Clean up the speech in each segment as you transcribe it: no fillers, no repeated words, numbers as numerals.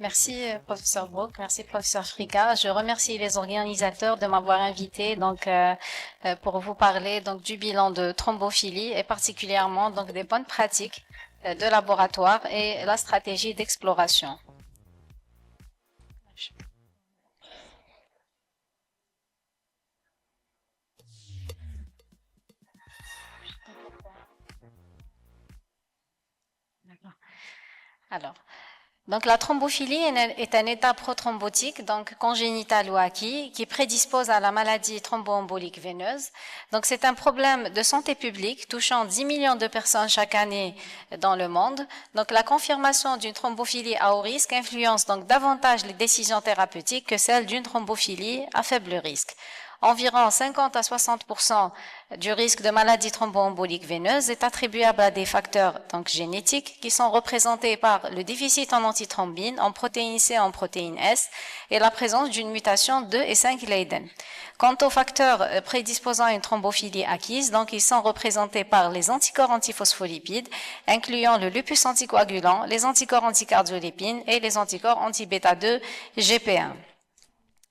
Merci, professeur Brook. Merci, professeur Frika. Je remercie les organisateurs de m'avoir invité pour vous parler du bilan de thrombophilie et particulièrement des bonnes pratiques de laboratoire et la stratégie d'exploration. Alors, la thrombophilie est un état prothrombotique, congénital ou acquis, qui prédispose à la maladie thromboembolique veineuse. C'est un problème de santé publique touchant 10 millions de personnes chaque année dans le monde. La confirmation d'une thrombophilie à haut risque influence davantage les décisions thérapeutiques que celle d'une thrombophilie à faible risque. Environ 50 à 60% du risque de maladie thromboembolique veineuse est attribuable à des facteurs génétiques qui sont représentés par le déficit en antithrombine, en protéine C, en protéine S et la présence d'une mutation 2 et 5 Leiden. Quant aux facteurs prédisposant à une thrombophilie acquise, ils sont représentés par les anticorps antiphospholipides, incluant le lupus anticoagulant, les anticorps anticardiolépines et les anticorps anti-bêta-2 GP1.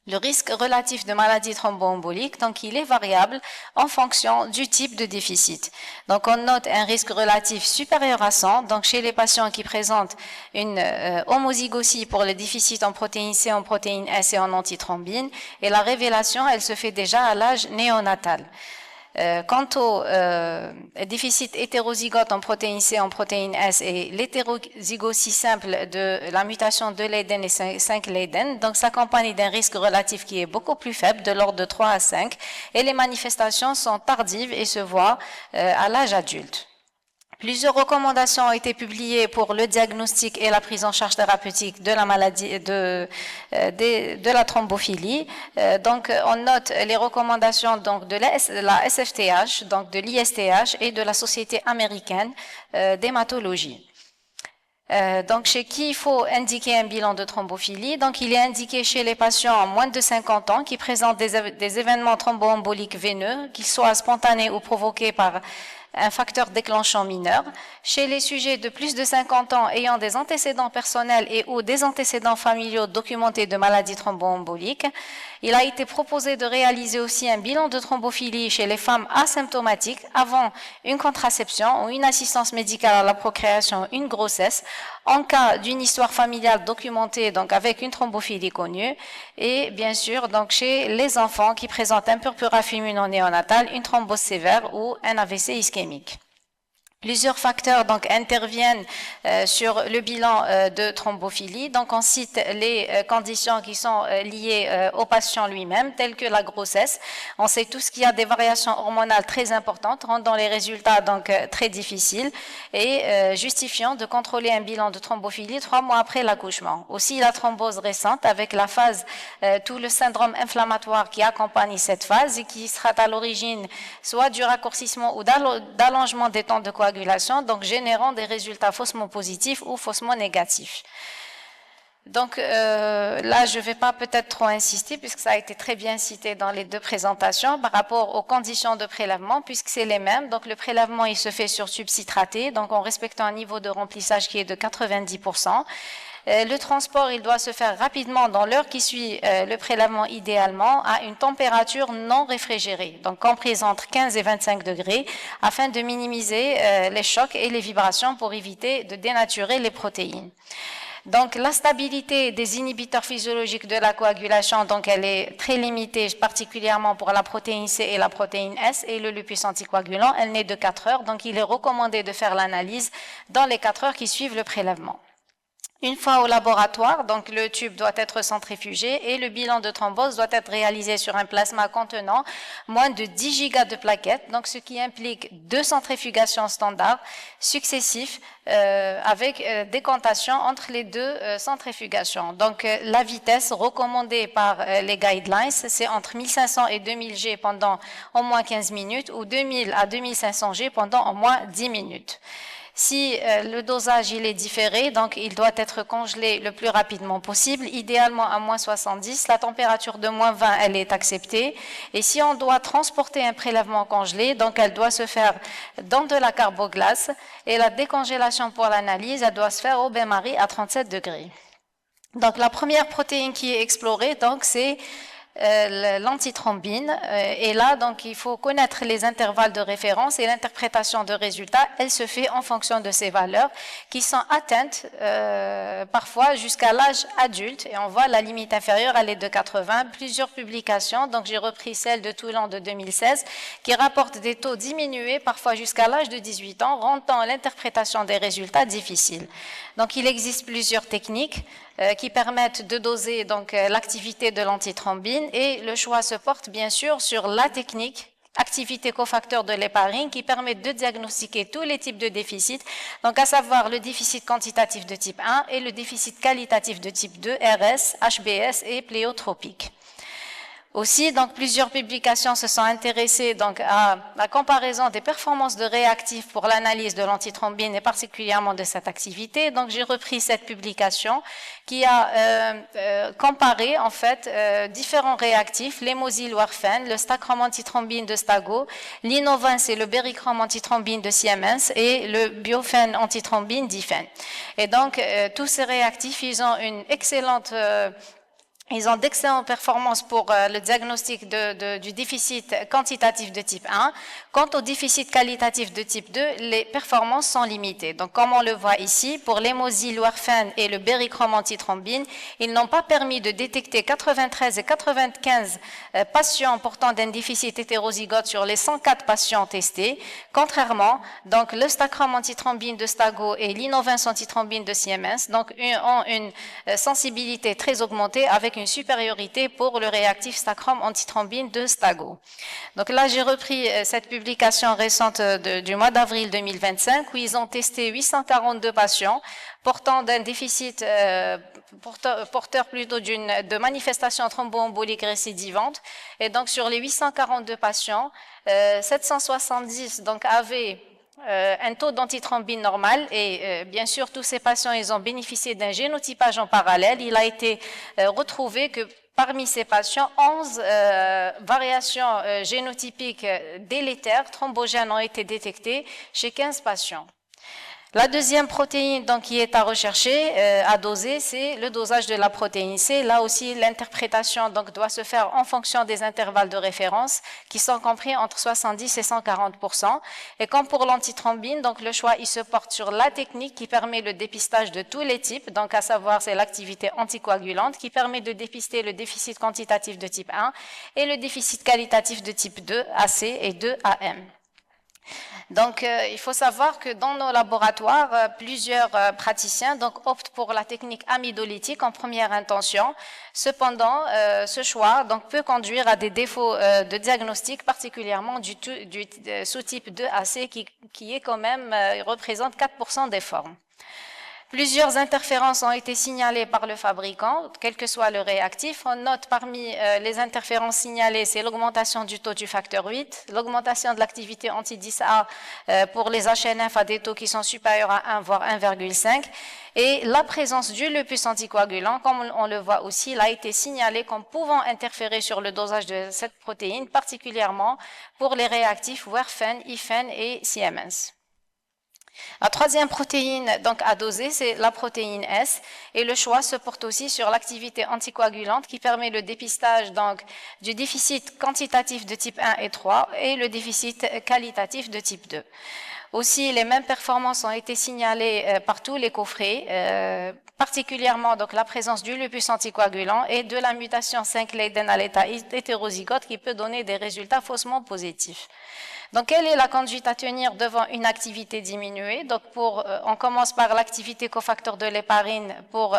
Le risque relatif de maladie thromboembolique, il est variable en fonction du type de déficit. On note un risque relatif supérieur à 100, chez les patients qui présentent une homozygosie pour le déficit en protéine C, en protéine S et en antithrombine, et la révélation, elle se fait déjà à l'âge néonatal. Quant au déficit hétérozygote en protéine C, en protéine S et l'hétérozygosie simple de la mutation de Leiden et 5 Leiden, s'accompagne d'un risque relatif qui est beaucoup plus faible, de l'ordre de 3 à 5, et les manifestations sont tardives et se voient à l'âge adulte. Plusieurs recommandations ont été publiées pour le diagnostic et la prise en charge thérapeutique de la maladie de la thrombophilie. On note les recommandations de la SFTH, de l'ISTH et de la Société américaine d'hématologie. Chez qui il faut indiquer un bilan de thrombophilie. Il est indiqué chez les patients en moins de 50 ans qui présentent des événements thromboemboliques veineux, qu'ils soient spontanés ou provoqués par un facteur déclenchant mineur. Chez les sujets de plus de 50 ans ayant des antécédents personnels et ou des antécédents familiaux documentés de maladies thromboemboliques, il a été proposé de réaliser aussi un bilan de thrombophilie chez les femmes asymptomatiques avant une contraception ou une assistance médicale à la procréation, une grossesse, en cas d'une histoire familiale documentée avec une thrombophilie connue, et bien sûr chez les enfants qui présentent un purpura fulminant néonatal, une thrombose sévère ou un AVC ischémique. Plusieurs facteurs interviennent sur le bilan de thrombophilie. On cite les conditions qui sont liées au patient lui-même, telles que la grossesse. On sait tous qu'il y a des variations hormonales très importantes, rendant les résultats très difficiles et justifiant de contrôler un bilan de thrombophilie 3 mois après l'accouchement. Aussi la thrombose récente avec la phase, tout le syndrome inflammatoire qui accompagne cette phase et qui sera à l'origine soit du raccourcissement ou d'allongement des temps de coagulation, générant des résultats faussement positifs ou faussement négatifs. Là, je ne vais pas peut-être trop insister puisque ça a été très bien cité dans les deux présentations par rapport aux conditions de prélèvement puisque c'est les mêmes. Le prélèvement, il se fait sur tube citraté, en respectant un niveau de remplissage qui est de 90%. Le transport, il doit se faire rapidement dans l'heure qui suit le prélèvement idéalement à une température non réfrigérée, comprise entre 15 et 25 degrés, afin de minimiser les chocs et les vibrations pour éviter de dénaturer les protéines. La stabilité des inhibiteurs physiologiques de la coagulation, elle est très limitée, particulièrement pour la protéine C et la protéine S et le lupus anticoagulant, elle n'est de 4 heures, il est recommandé de faire l'analyse dans les 4 heures qui suivent le prélèvement. Une fois au laboratoire, le tube doit être centrifugé et le bilan de thrombose doit être réalisé sur un plasma contenant moins de 10 gigas de plaquettes, ce qui implique 2 centrifugations standards successifs avec décantation entre les 2 centrifugations. La vitesse recommandée par les guidelines, c'est entre 1500 et 2000 G pendant au moins 15 minutes ou 2000 à 2500 G pendant au moins 10 minutes. Si le dosage il est différé, il doit être congelé le plus rapidement possible, idéalement à moins 70. La température de moins 20, elle est acceptée. Et si on doit transporter un prélèvement congelé, elle doit se faire dans de la carboglace. Et la décongélation pour l'analyse, elle doit se faire au bain-marie à 37 degrés. Donc, la première protéine qui est explorée, donc, c'est l'antithrombine. Et là, donc, il faut connaître les intervalles de référence et l'interprétation de résultats. Elle se fait en fonction de ces valeurs qui sont atteintes parfois jusqu'à l'âge adulte. Et on voit la limite inférieure, elle est de 80. Plusieurs publications, donc j'ai repris celle de Toulon de 2016, qui rapporte des taux diminués, parfois jusqu'à l'âge de 18 ans, rendant l'interprétation des résultats difficile. Donc, il existe plusieurs techniques qui permettent de doser donc l'activité de l'antithrombine et le choix se porte bien sûr sur la technique activité cofacteur de l'héparine qui permet de diagnostiquer tous les types de déficits, donc à savoir le déficit quantitatif de type 1 et le déficit qualitatif de type 2, RS, HBS et pléiotropique. Aussi, donc, plusieurs publications se sont intéressées donc, à la comparaison des performances de réactifs pour l'analyse de l'antithrombine et particulièrement de cette activité. Donc, j'ai repris cette publication qui a comparé en fait différents réactifs, l'hémosil warfarin, le stachrome antithrombine de Stago, l'inovin c'est le berichrome antithrombine de Siemens et le biofen antithrombine d'Ifen. Et donc, tous ces réactifs, ils ont une excellente ils ont d'excellentes performances pour le diagnostic du déficit quantitatif de type 1. Quant au déficit qualitatif de type 2, les performances sont limitées. Donc, comme on le voit ici, pour l'hémosil warfarin et le berichrome antithrombine, ils n'ont pas permis de détecter 93 et 95 patients portant d'un déficit hétérozygote sur les 104 patients testés. Contrairement, donc, le stachrome antithrombine de Stago et l'inovin antithrombine de Siemens, donc, ont une sensibilité très augmentée avec une supériorité pour le réactif stachrome antithrombine de Stago. Donc là, j'ai repris cette publication récente du mois d'avril 2025 où ils ont testé 842 patients portant d'un déficit, porteur plutôt de manifestations thromboemboliques récidivantes. Et donc, sur les 842 patients, 770 donc, avaient un taux d'antithrombine normal et bien sûr tous ces patients ils ont bénéficié d'un génotypage en parallèle. Il a été retrouvé que parmi ces patients 11 variations génotypiques délétères thrombogènes ont été détectées chez 15 patients. La deuxième protéine donc, qui est à rechercher, à doser, c'est le dosage de la protéine C. Là aussi, l'interprétation donc, doit se faire en fonction des intervalles de référence qui sont compris entre 70 et 140%. Et comme pour l'antithrombine, donc le choix il se porte sur la technique qui permet le dépistage de tous les types, donc à savoir c'est l'activité anticoagulante qui permet de dépister le déficit quantitatif de type 1 et le déficit qualitatif de type 2 AC et 2 AM. Donc, il faut savoir que dans nos laboratoires, plusieurs praticiens donc, optent pour la technique amidolytique en première intention. Cependant, ce choix donc, peut conduire à des défauts de diagnostic, particulièrement du sous-type 2AC qui est quand même, représente 4% des formes. Plusieurs interférences ont été signalées par le fabricant, quel que soit le réactif. On note parmi les interférences signalées, c'est l'augmentation du taux du facteur 8, l'augmentation de l'activité anti-10A pour les HNF à des taux qui sont supérieurs à 1 voire 1,5 et la présence du lupus anticoagulant, comme on le voit aussi, il a été signalé comme pouvant interférer sur le dosage de cette protéine, particulièrement pour les réactifs warfarin, Ifen et Siemens. La troisième protéine donc à doser, c'est la protéine S et le choix se porte aussi sur l'activité anticoagulante qui permet le dépistage donc du déficit quantitatif de type 1 et 3 et le déficit qualitatif de type 2. Aussi, les mêmes performances ont été signalées par tous les coffrets, particulièrement donc la présence du lupus anticoagulant et de la mutation 5 Leiden à l'état hétérozygote qui peut donner des résultats faussement positifs. Donc, quelle est la conduite à tenir devant une activité diminuée? Donc, on commence par l'activité cofacteur de l'héparine pour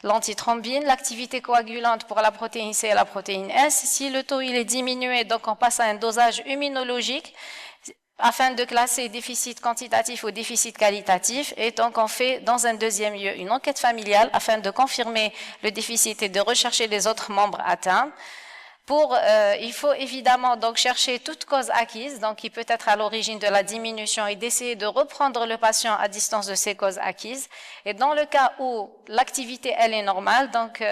l'antithrombine, l'activité coagulante pour la protéine C et la protéine S. Si le taux il est diminué, donc on passe à un dosage immunologique afin de classer déficit quantitatif ou déficit qualitatif. Et donc, on fait dans un deuxième lieu une enquête familiale afin de confirmer le déficit et de rechercher les autres membres atteints. Il faut évidemment donc chercher toute cause acquise, donc qui peut être à l'origine de la diminution et d'essayer de reprendre le patient à distance de ces causes acquises. Et dans le cas où l'activité elle est normale, donc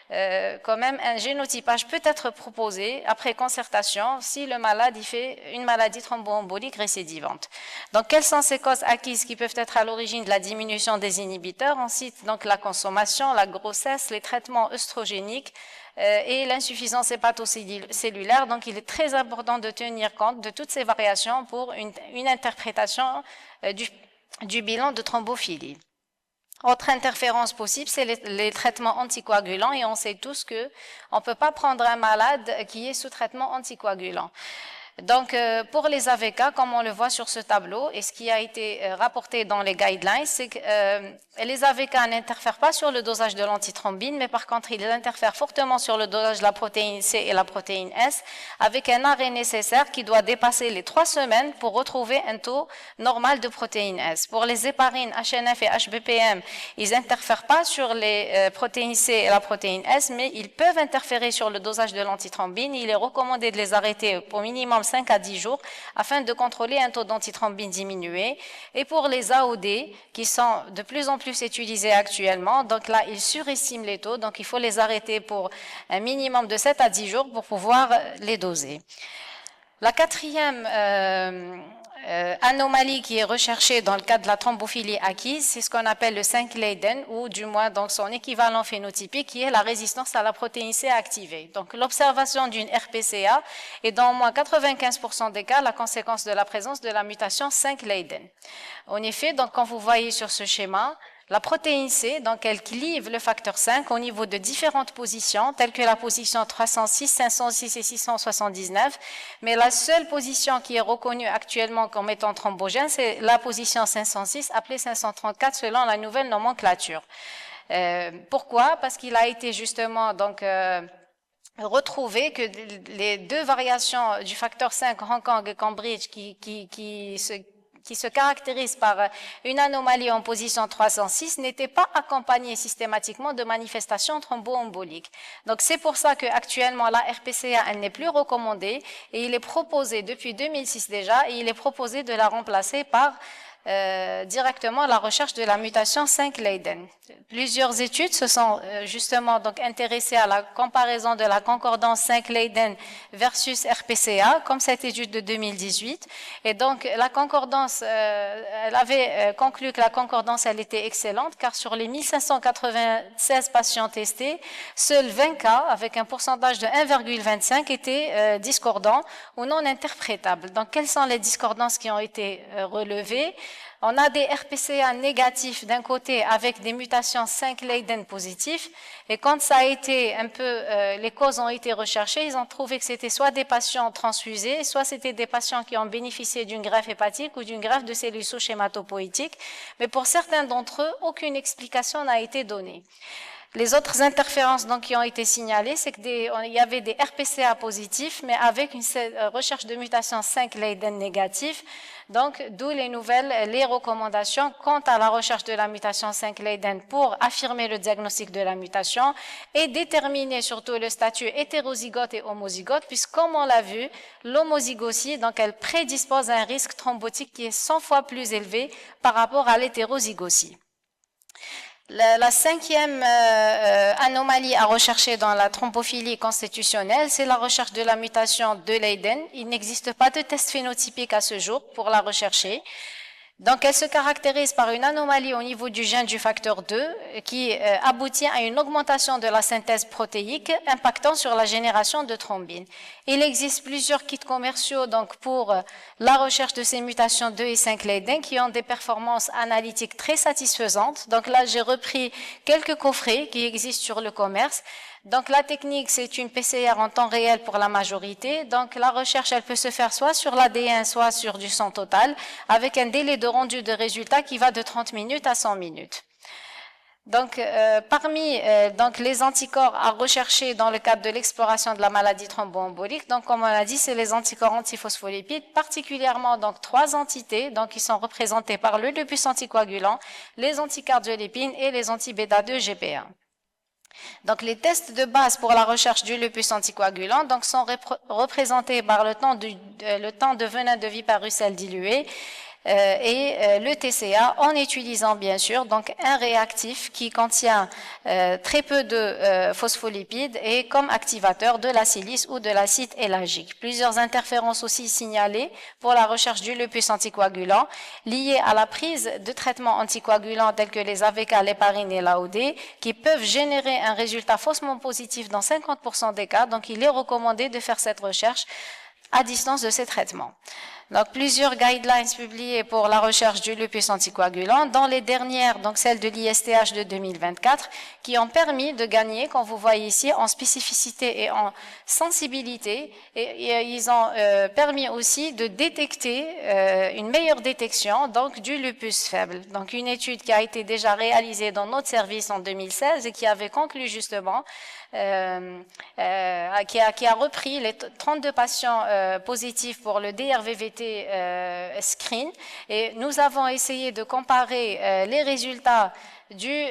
quand même un génotypage peut être proposé après concertation si le malade il fait une maladie thromboembolique récidivante. Donc, quelles sont ces causes acquises qui peuvent être à l'origine de la diminution des inhibiteurs? On cite donc la consommation, la grossesse, les traitements œstrogéniques et l'insuffisance hépatocellulaire. Donc, il est très important de tenir compte de toutes ces variations pour une interprétation du bilan de thrombophilie. Autre interférence possible, c'est les traitements anticoagulants, et on sait tous que on peut pas prendre un malade qui est sous traitement anticoagulant. Donc, pour les AVK, comme on le voit sur ce tableau, et ce qui a été rapporté dans les guidelines, c'est que les AVK n'interfèrent pas sur le dosage de l'antithrombine, mais par contre, ils interfèrent fortement sur le dosage de la protéine C et la protéine S, avec un arrêt nécessaire qui doit dépasser les 3 semaines pour retrouver un taux normal de protéine S. Pour les héparines, HNF et HBPM, ils n'interfèrent pas sur les protéines C et la protéine S, mais ils peuvent interférer sur le dosage de l'antithrombine. Il est recommandé de les arrêter au minimum 5 à 10 jours afin de contrôler un taux d'antithrombine diminué. Et pour les AOD, qui sont de plus en plus utilisés actuellement, donc là, ils surestiment les taux, donc il faut les arrêter pour un minimum de 7 à 10 jours pour pouvoir les doser. La quatrième anomalie qui est recherchée dans le cadre de la thrombophilie acquise, c'est ce qu'on appelle le 5 Leiden, ou du moins donc son équivalent phénotypique, qui est la résistance à la protéine C activée. Donc l'observation d'une RPCA est dans au moins 95% des cas la conséquence de la présence de la mutation 5 Leiden. En effet, donc quand vous voyez sur ce schéma, la protéine C, donc elle clive le facteur 5 au niveau de différentes positions, telles que la position 306, 506 et 679, mais la seule position qui est reconnue actuellement comme étant thrombogène, c'est la position 506, appelée 534 selon la nouvelle nomenclature. Pourquoi? Parce qu'il a été justement donc retrouvé que les deux variations du facteur 5 Hong Kong et Cambridge qui se caractérise par une anomalie en position 306 n'était pas accompagnée systématiquement de manifestations thromboemboliques. Donc c'est pour ça qu'actuellement la RPCA elle n'est plus recommandée et il est proposé depuis 2006 déjà et il est proposé de la remplacer par directement la recherche de la mutation 5 Leiden. Plusieurs études se sont justement donc intéressées à la comparaison de la concordance 5 Leiden versus RPCA, comme cette étude de 2018. Et donc la concordance, elle avait conclu que la concordance elle était excellente, car sur les 1596 patients testés, seuls 20 cas avec un pourcentage de 1,25 étaient discordants ou non interprétables. Donc quelles sont les discordances qui ont été relevées? On a des RPCA négatifs d'un côté avec des mutations 5 Leiden positifs, et quand ça a été un peu, les causes ont été recherchées, ils ont trouvé que c'était soit des patients transfusés, soit c'était des patients qui ont bénéficié d'une greffe hépatique ou d'une greffe de cellules souches hématopoïétiques, mais pour certains d'entre eux, aucune explication n'a été donnée. Les autres interférences donc, qui ont été signalées, c'est qu'il y avait des RPCA positifs, mais avec une recherche de mutation 5 Leiden négatif. Donc, d'où les recommandations quant à la recherche de la mutation 5 Leiden pour affirmer le diagnostic de la mutation et déterminer surtout le statut hétérozygote et homozygote, puisque comme on l'a vu, l'homozygosie, donc elle prédispose à un risque thrombotique qui est 100 fois plus élevé par rapport à l'hétérozygosie. La cinquième anomalie à rechercher dans la thrombophilie constitutionnelle, c'est la recherche de la mutation de Leiden. Il n'existe pas de test phénotypique à ce jour pour la rechercher. Donc, elle se caractérise par une anomalie au niveau du gène du facteur 2 qui aboutit à une augmentation de la synthèse protéique impactant sur la génération de thrombine. Il existe plusieurs kits commerciaux donc pour la recherche de ces mutations 2 et 5 Leiden qui ont des performances analytiques très satisfaisantes. Donc là, j'ai repris quelques coffrets qui existent sur le commerce. Donc la technique, c'est une PCR en temps réel pour la majorité. Donc la recherche, elle peut se faire soit sur l'ADN, soit sur du sang total, avec un délai de rendu de résultats qui va de 30 minutes à 100 minutes. Donc, parmi donc les anticorps à rechercher dans le cadre de l'exploration de la maladie thromboembolique, donc comme on l'a dit, c'est les anticorps antiphospholipides, particulièrement donc 3 entités, donc qui sont représentées par le lupus anticoagulant, les anticardiolipines et les anti-bêta-2-GP1. Donc, les tests de base pour la recherche du lupus anticoagulant donc, sont représentés par le temps de venin de Viparucel dilué, et le TCA en utilisant bien sûr donc un réactif qui contient très peu de phospholipides et comme activateur de la silice ou de l'acide élagique. Plusieurs interférences aussi signalées pour la recherche du lupus anticoagulant liées à la prise de traitements anticoagulants tels que les AVK, l'héparine et l'AOD qui peuvent générer un résultat faussement positif dans 50% des cas. Donc il est recommandé de faire cette recherche à distance de ces traitements. Donc, plusieurs guidelines publiées pour la recherche du lupus anticoagulant, dans les dernières, donc celles de l'ISTH de 2024, qui ont permis de gagner, comme vous voyez ici, en spécificité et en sensibilité, et ils ont permis aussi de détecter une meilleure détection donc du lupus faible. Donc, une étude qui a été déjà réalisée dans notre service en 2016 et qui avait conclu justement qui a repris les 32 patients positifs pour le DRVVT screen et nous avons essayé de comparer les résultats du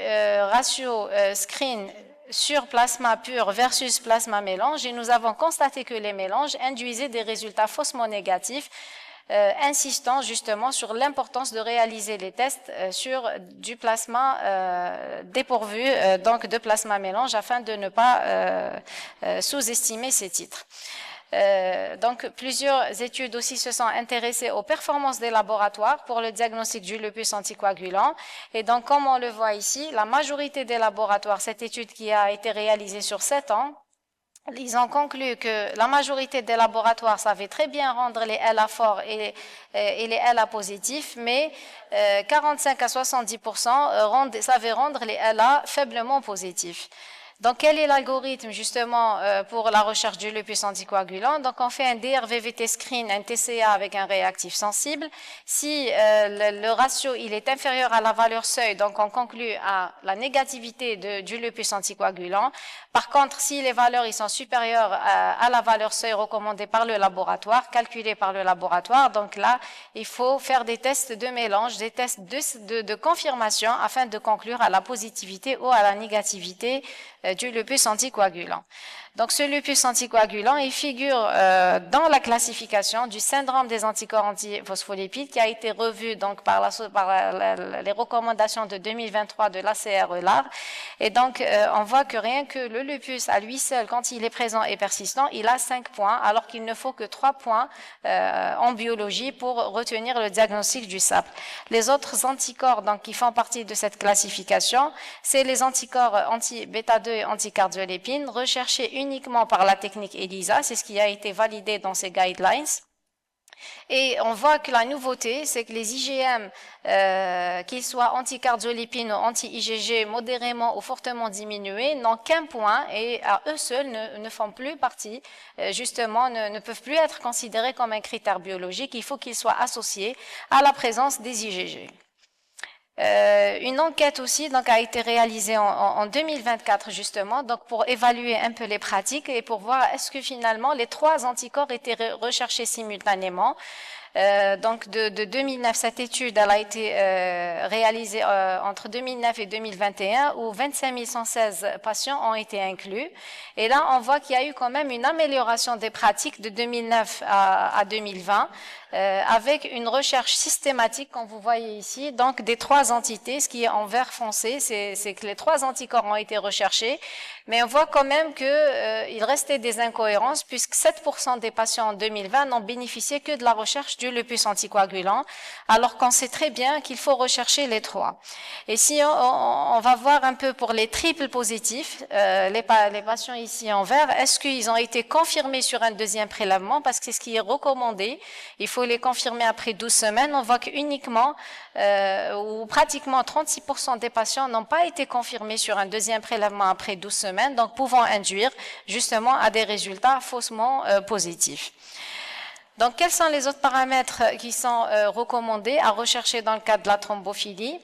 ratio screen sur plasma pur versus plasma mélange et nous avons constaté que les mélanges induisaient des résultats faussement négatifs, insistant justement sur l'importance de réaliser les tests sur du plasma dépourvu donc de plasma mélange afin de ne pas sous-estimer ces titres. Donc, plusieurs études aussi se sont intéressées aux performances des laboratoires pour le diagnostic du lupus anticoagulant. Et donc, comme on le voit ici, la majorité des laboratoires, cette étude qui a été réalisée sur 7 ans, ils ont conclu que la majorité des laboratoires savaient très bien rendre les LA forts et les LA positifs, mais 45 à 70% savaient rendre les LA faiblement positifs. Donc, quel est l'algorithme justement pour la recherche du lupus anticoagulant? Donc, on fait un DRVVT screen, un TCA avec un réactif sensible. Si le ratio il est inférieur à la valeur seuil, donc on conclut à la négativité du lupus anticoagulant. Par contre, si les valeurs ils sont supérieures à la valeur seuil recommandée par le laboratoire, calculée par le laboratoire, donc là, il faut faire des tests de mélange, des tests de confirmation afin de conclure à la positivité ou à la négativité du lupus anticoagulant. Donc, ce lupus anticoagulant, il figure dans la classification du syndrome des anticorps antiphospholipides qui a été revu donc par les recommandations de 2023 de l'ACR-ELAR. Et donc, on voit que rien que le lupus à lui seul, quand il est présent et persistant, il a 5 points, alors qu'il ne faut que 3 points en biologie pour retenir le diagnostic du SAP. Les autres anticorps donc, qui font partie de cette classification, c'est les anticorps anti-bêta-2 et anticardiolépine recherchés uniquement par la technique ELISA, c'est ce qui a été validé dans ces guidelines. Et on voit que la nouveauté, c'est que les IgM, qu'ils soient anticardiolépine ou anti-IgG modérément ou fortement diminués, n'ont qu'un point et à eux seuls ne font plus partie, justement, ne peuvent plus être considérés comme un critère biologique. Il faut qu'ils soient associés à la présence des IgG. Une enquête aussi donc a été réalisée en 2024 justement donc pour évaluer un peu les pratiques et pour voir est-ce que finalement les 3 anticorps étaient recherchés simultanément. Donc de 2009, cette étude elle a été réalisée entre 2009 et 2021 où 25 116 patients ont été inclus et là on voit qu'il y a eu quand même une amélioration des pratiques de 2009 à 2020 avec une recherche systématique comme vous voyez ici donc des 3 entités. Ce qui est en vert foncé c'est que les 3 anticorps ont été recherchés mais on voit quand même que il restait des incohérences puisque 7% des patients en 2020 n'ont bénéficié que de la recherche du lupus anticoagulant, alors qu'on sait très bien qu'il faut rechercher les 3. Et si on va voir un peu pour les triples positifs, les patients ici en vert, est-ce qu'ils ont été confirmés sur un deuxième prélèvement? Parce que c'est ce qui est recommandé. Il faut les confirmer après 12 semaines. On voit qu'uniquement ou pratiquement 36% des patients n'ont pas été confirmés sur un deuxième prélèvement après 12 semaines, donc pouvant induire justement à des résultats faussement positifs. Donc, quels sont les autres paramètres qui sont recommandés à rechercher dans le cadre de la thrombophilie?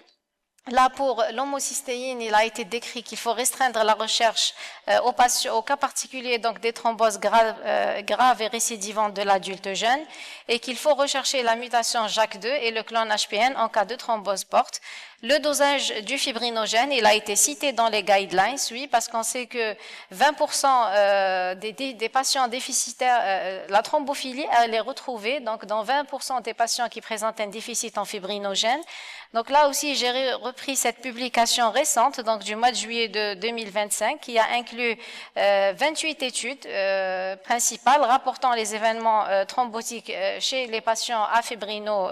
Là, pour l'homocystéine, il a été décrit qu'il faut restreindre la recherche au cas particulier donc des thromboses graves et récidivantes de l'adulte jeune et qu'il faut rechercher la mutation JAK2 et le clone HPN en cas de thrombose porte. Le dosage du fibrinogène, il a été cité dans les guidelines, oui, parce qu'on sait que 20% des patients déficitaires, la thrombophilie, elle est retrouvée donc dans 20% des patients qui présentent un déficit en fibrinogène. Donc là aussi, j'ai repris cette publication récente, donc du mois de juillet de 2025, qui a inclus 28 études principales rapportant les événements thrombotiques chez les patients afébrino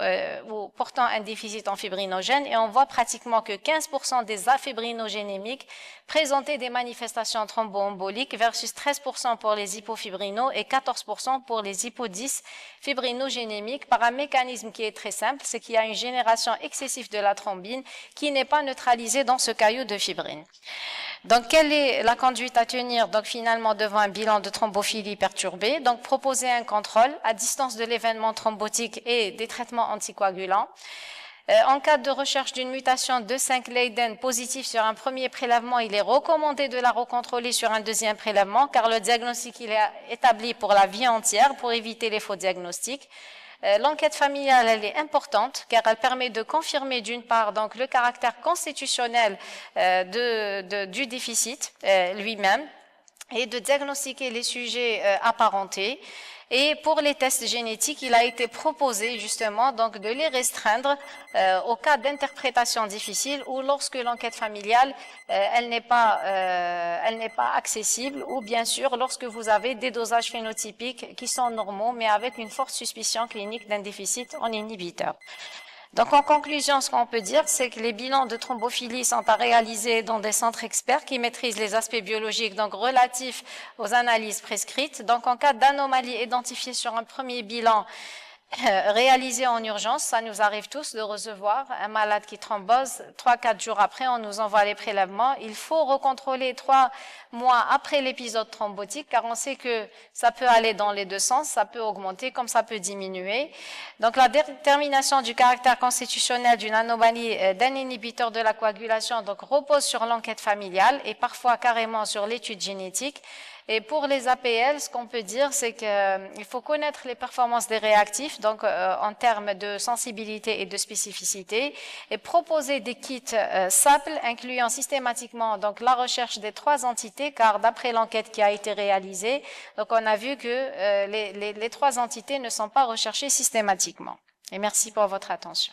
ou portant un déficit en fibrinogène, et on voit pratiquement que 15% des afébrinogénémiques présentaient des manifestations thromboemboliques versus 13% pour les hypofibrinaux et 14% pour les hypodys fibrinogénémiques, par un mécanisme qui est très simple, c'est qu'il y a une génération excessive de la thrombine qui n'est pas neutralisée dans ce caillou de fibrine. Donc, quelle est la conduite à tenir donc finalement devant un bilan de thrombophilie perturbée? Donc, proposer un contrôle à distance de l'événement thrombotique et des traitements anticoagulants. En cas de recherche d'une mutation de 5 Leiden positive sur un premier prélèvement, il est recommandé de la recontrôler sur un deuxième prélèvement, car le diagnostic il est établi pour la vie entière pour éviter les faux diagnostics. L'enquête familiale, elle est importante car elle permet de confirmer d'une part donc le caractère constitutionnel du déficit lui-même et de diagnostiquer les sujets apparentés. Et pour les tests génétiques, il a été proposé justement donc de les restreindre au cas d'interprétation difficile ou lorsque l'enquête familiale elle n'est pas accessible, ou bien sûr lorsque vous avez des dosages phénotypiques qui sont normaux mais avec une forte suspicion clinique d'un déficit en inhibiteur. Donc, en conclusion, ce qu'on peut dire, c'est que les bilans de thrombophilie sont à réaliser dans des centres experts qui maîtrisent les aspects biologiques, donc relatifs aux analyses prescrites. Donc, en cas d'anomalie identifiée sur un premier bilan réalisé en urgence, ça nous arrive tous de recevoir un malade qui thrombose, 3-4 jours après, on nous envoie les prélèvements. Il faut recontrôler 3 mois après l'épisode thrombotique, car on sait que ça peut aller dans les deux sens, ça peut augmenter comme ça peut diminuer. Donc la détermination du caractère constitutionnel d'une anomalie d'un inhibiteur de la coagulation donc repose sur l'enquête familiale et parfois carrément sur l'étude génétique. Et pour les APL, ce qu'on peut dire, c'est qu'il faut connaître les performances des réactifs, donc en termes de sensibilité et de spécificité, et proposer des kits simples, incluant systématiquement donc la recherche des 3 entités, car d'après l'enquête qui a été réalisée, donc on a vu que les 3 entités ne sont pas recherchées systématiquement. Et merci pour votre attention.